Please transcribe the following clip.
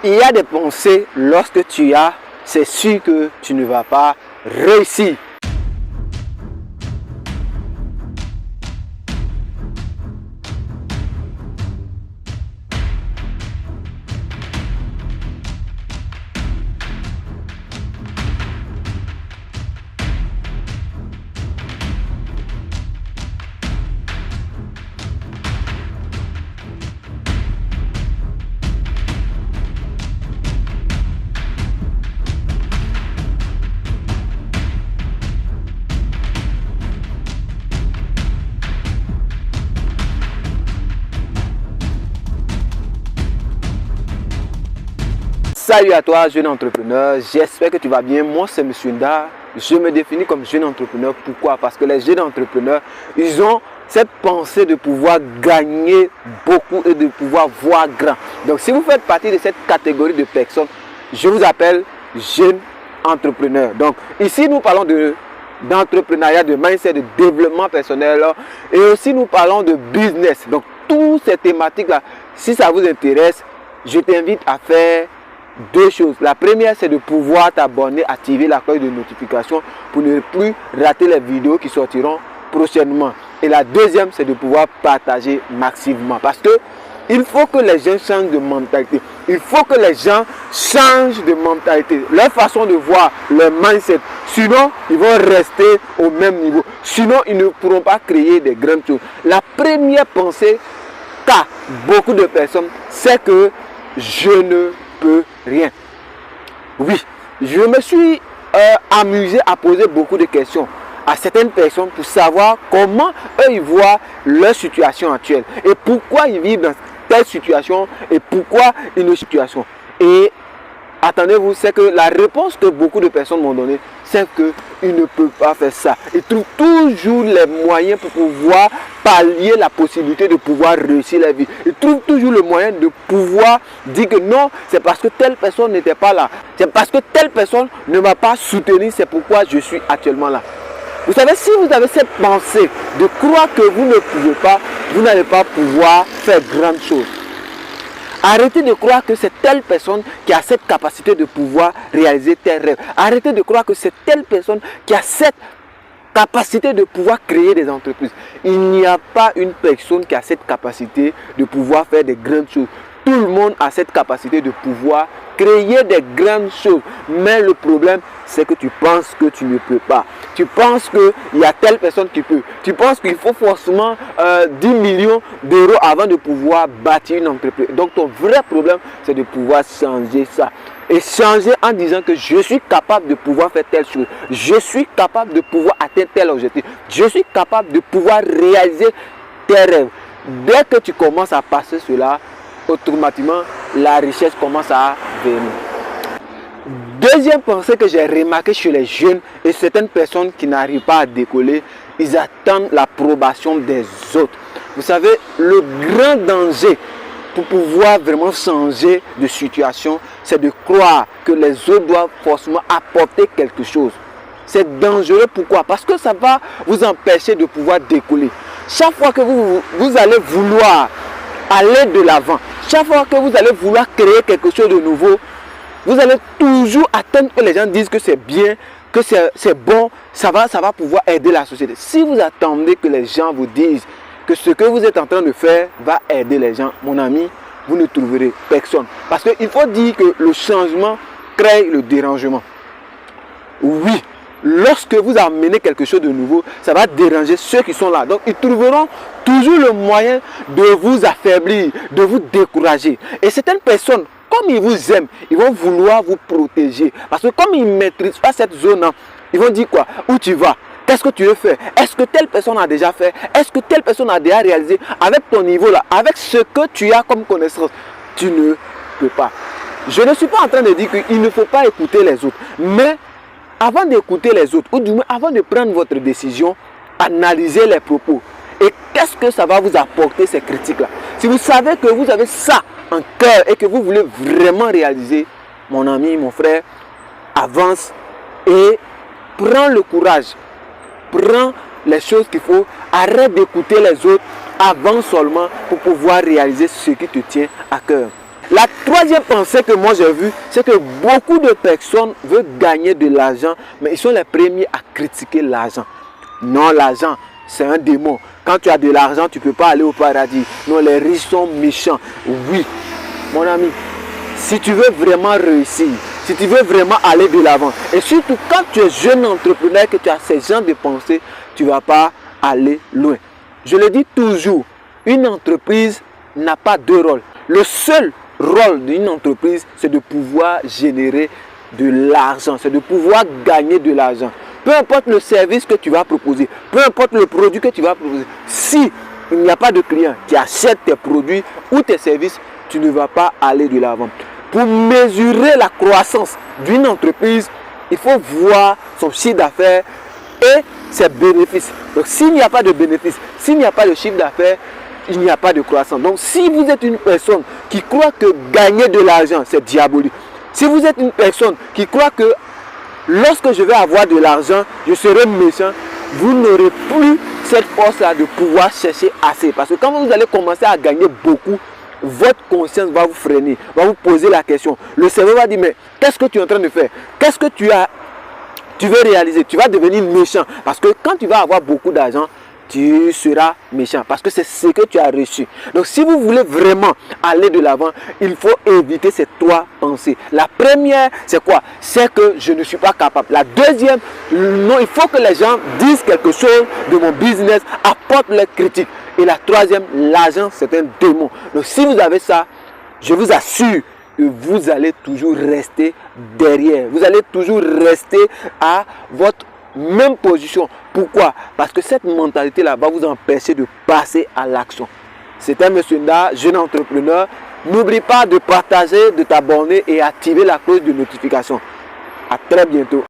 Il y a des pensées, lorsque tu as, c'est sûr que tu ne vas pas réussir. Salut à toi, jeune entrepreneur, j'espère que tu vas bien. Moi c'est M. Nda, je me définis comme jeune entrepreneur. Pourquoi? Parce que les jeunes entrepreneurs, ils ont cette pensée de pouvoir gagner beaucoup et de pouvoir voir grand. Donc si vous faites partie de cette catégorie de personnes, je vous appelle jeune entrepreneur. Donc ici nous parlons d'entrepreneuriat, de mindset, de développement personnel et aussi nous parlons de business. Donc toutes ces thématiques là, si ça vous intéresse, je t'invite à faire deux choses. La première, c'est de pouvoir t'abonner, activer la cloche de notification pour ne plus rater les vidéos qui sortiront prochainement. Et la deuxième, c'est de pouvoir partager massivement. Parce que il faut que les gens changent de mentalité. Il faut que les gens changent de mentalité. Leur façon de voir, leur mindset. Sinon, ils vont rester au même niveau. Sinon, ils ne pourront pas créer des grandes choses. La première pensée qu'a beaucoup de personnes, c'est que je ne peux rien. Oui, je me suis amusé à poser beaucoup de questions à certaines personnes pour savoir comment eux ils voient leur situation actuelle et pourquoi ils vivent dans telle situation et pourquoi une situation. Et attendez-vous, c'est que la réponse que beaucoup de personnes m'ont donnée, c'est qu'ils ne peuvent pas faire ça. Ils trouvent toujours les moyens pour pouvoir pallier la possibilité de pouvoir réussir la vie. Ils trouvent toujours le moyen de pouvoir dire que non, c'est parce que telle personne n'était pas là. C'est parce que telle personne ne m'a pas soutenu, c'est pourquoi je suis actuellement là. Vous savez, si vous avez cette pensée de croire que vous ne pouvez pas, vous n'allez pas pouvoir faire grandes choses. Arrêtez de croire que c'est telle personne qui a cette capacité de pouvoir réaliser tes rêves. Arrêtez de croire que c'est telle personne qui a cette capacité de pouvoir créer des entreprises. Il n'y a pas une personne qui a cette capacité de pouvoir faire des grandes choses. Tout le monde a cette capacité de pouvoir créer des grandes choses. Mais le problème, c'est que tu penses que tu ne peux pas. Tu penses qu'il y a telle personne qui peut. Tu penses qu'il faut forcément 10 millions d'euros avant de pouvoir bâtir une entreprise. Donc ton vrai problème, c'est de pouvoir changer ça. Et changer en disant que je suis capable de pouvoir faire telle chose. Je suis capable de pouvoir atteindre tel objectif. Je suis capable de pouvoir réaliser tes rêves. Dès que tu commences à passer cela, automatiquement, la richesse commence à venir. Deuxième pensée que j'ai remarqué chez les jeunes et certaines personnes qui n'arrivent pas à décoller, ils attendent l'approbation des autres. Vous savez, le grand danger pour pouvoir vraiment changer de situation, c'est de croire que les autres doivent forcément apporter quelque chose. C'est dangereux. Pourquoi? Parce que ça va vous empêcher de pouvoir décoller. Chaque fois que vous allez vouloir aller de l'avant, chaque fois que vous allez vouloir créer quelque chose de nouveau, vous allez toujours attendre que les gens disent que c'est bien, que c'est bon, ça va pouvoir aider la société. Si vous attendez que les gens vous disent que ce que vous êtes en train de faire va aider les gens, mon ami, vous ne trouverez personne. Parce qu'il faut dire que le changement crée le dérangement. Oui, lorsque vous amenez quelque chose de nouveau, ça va déranger ceux qui sont là. Donc, ils trouveront toujours le moyen de vous affaiblir, de vous décourager. Et certaines personnes, comme ils vous aiment, ils vont vouloir vous protéger. Parce que comme ils ne maîtrisent pas cette zone-là, ils vont dire quoi? Où tu vas? Qu'est-ce que tu veux faire? Est-ce que telle personne a déjà fait? Est-ce que telle personne a déjà réalisé? Avec ton niveau là, avec ce que tu as comme connaissance, tu ne peux pas. Je ne suis pas en train de dire qu'il ne faut pas écouter les autres. Mais avant d'écouter les autres, ou du moins avant de prendre votre décision, analysez les propos. Et qu'est-ce que ça va vous apporter ces critiques-là? Si vous savez que vous avez ça en cœur et que vous voulez vraiment réaliser, mon ami, mon frère, avance et prends le courage. Prends les choses qu'il faut. Arrête d'écouter les autres avant seulement pour pouvoir réaliser ce qui te tient à cœur. La troisième pensée que moi j'ai vue, c'est que beaucoup de personnes veulent gagner de l'argent, mais ils sont les premiers à critiquer l'argent. Non, l'argent, c'est un démon. Quand tu as de l'argent, tu ne peux pas aller au paradis. Non, les riches sont méchants. Oui, mon ami, si tu veux vraiment réussir, si tu veux vraiment aller de l'avant, et surtout quand tu es jeune entrepreneur, que tu as ces genres de pensées, tu ne vas pas aller loin. Je le dis toujours, une entreprise n'a pas deux rôles. Le seul rôle d'une entreprise, c'est de pouvoir générer de l'argent, c'est de pouvoir gagner de l'argent. Peu importe le service que tu vas proposer, peu importe le produit que tu vas proposer, si il n'y a pas de clients qui achètent tes produits ou tes services, tu ne vas pas aller de l'avant. Pour mesurer la croissance d'une entreprise, il faut voir son chiffre d'affaires et ses bénéfices. Donc s'il n'y a pas de bénéfices, s'il n'y a pas de chiffre d'affaires, il n'y a pas de croissance. Donc si vous êtes une personne qui croit que gagner de l'argent, c'est diabolique. Si vous êtes une personne qui croit que lorsque je vais avoir de l'argent, je serai méchant, vous n'aurez plus cette force-là de pouvoir chercher assez. Parce que quand vous allez commencer à gagner beaucoup, votre conscience va vous freiner, va vous poser la question. Le cerveau va dire, mais qu'est-ce que tu es en train de faire? Qu'est-ce que tu veux réaliser? Tu vas devenir méchant. Parce que quand tu vas avoir beaucoup d'argent, tu seras méchant parce que c'est ce que tu as reçu. Donc si vous voulez vraiment aller de l'avant, il faut éviter ces trois pensées. La première, c'est quoi? C'est que je ne suis pas capable. La deuxième, non, il faut que les gens disent quelque chose de mon business, apportent leurs critiques. Et la troisième, l'argent, c'est un démon. Donc si vous avez ça, je vous assure que vous allez toujours rester derrière. Vous allez toujours rester à votre même position. Pourquoi? Parce que cette mentalité-là va vous empêcher de passer à l'action. C'était M. Nda, jeune entrepreneur. N'oublie pas de partager, de t'abonner et activer la cloche de notification. À très bientôt.